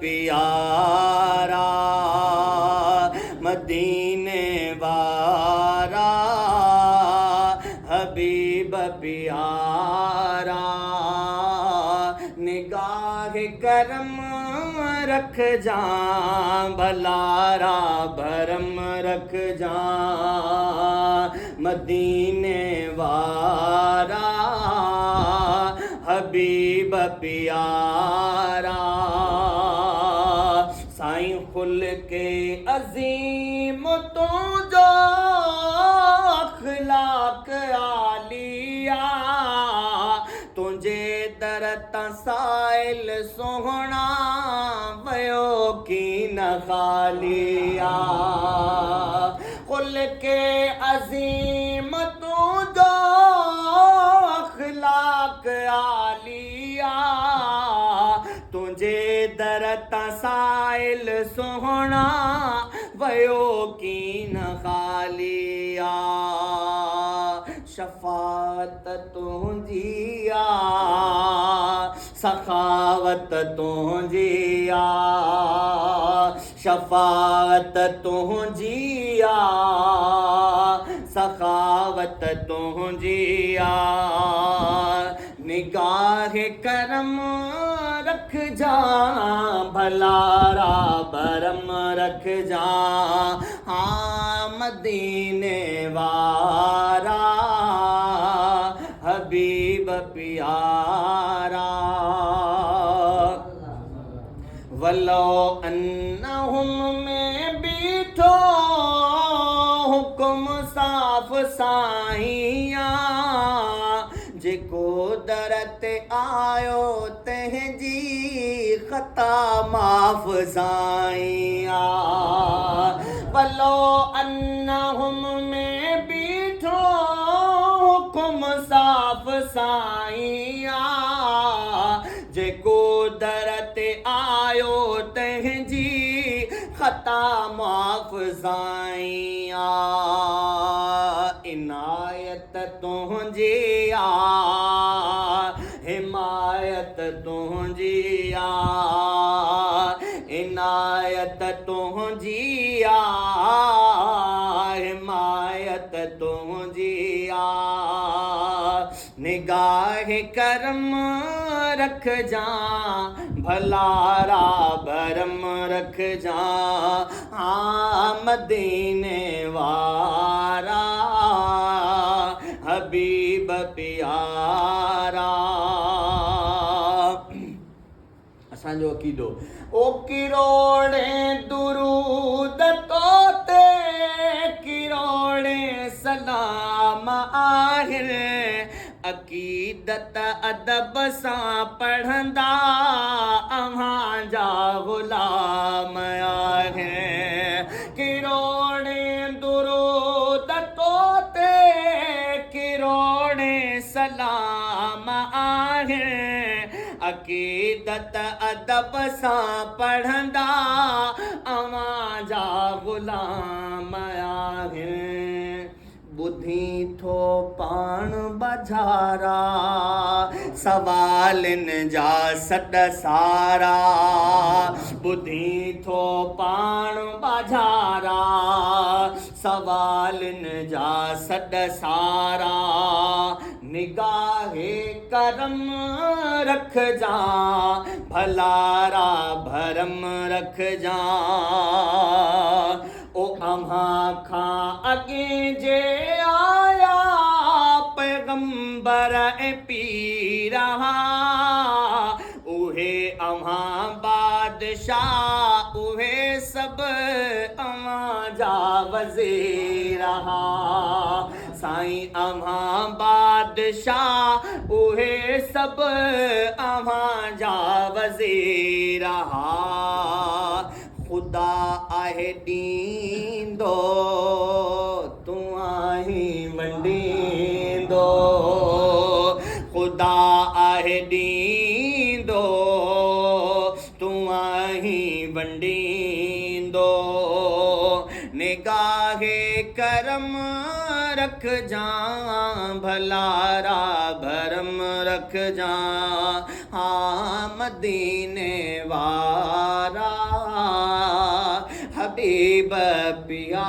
प्यारा मदीने वारा हबीब प्यारा निगाह करम रख जा भलारा भरम रख जा मदीने वारा हबीब प्यारा साईं खुल के अजीम तो जो अखलाक आलिया तुझे दर तसाइल सोहना वयो की न खालिया खुल के अजीम तो जो अखलाक आलिया तुझे दर तसाइल सोहना वयो की न खालिया शफात तुझिया सखावत तुझिया शफात तुझिया सखावत तुझिया निगाह करम रख जा भलारा भरम रख जा हाँ मदीने वारा हबीब प्यारा वलो अन्नहुम में बीठो हुक्म साफ साहिया जेको दरत आयो तंहिंजी ख़ता माफ़ साईया वलो अन्नहुम में बीठो हुक्म साफ साईया जेको दरत आयो तंहिंजी ख़ता माफ़ साईया इनायत तुझी आ हिमायत तुझी आ इनायत तुझी आ हिमायत तुझी आ निगाह करम रख जा भलारा भरम रख जा मदीने वारा हबीब प्यारा असांजो अक़ीदो ओ किरोड़े दुरूद तोते किरोड़े सलाम आहिर अक़ीदत अदब सां पढ़ंदा अव्हां जा ग़ुलाम आहिनि किरोड़े दुरूद तोते किरोड़े सलाम आहिनि अक़ीदत अदब सां पढ़ंदा अव्हां जा ग़ुलाम आहिनि बुधी थो पाण बजारा सवालनि जा सॾ सारा बुधी थो पाण बजारा सवालनि जा सॾ सारा निगाहे करम रख जा भलारा भरम रख जा ओ अव्हां खां अॻे जे आया पैगंबर ऐं पीरा उहे अव्हां बादशाह उहे सभु अव्हां जा वज़ीर साईं अव्हां बादशाह उहे सभु अव्हां जा वज़ीर ख़ुदा आहे ॾींदो तूं आहीं वंडींदो ख़ुदा आहे ॾींदो तूं आहीं वंडींदो निगाहे करम रख जा भलारा भरम रख जा हाँ मदीने वारा हबीब पिया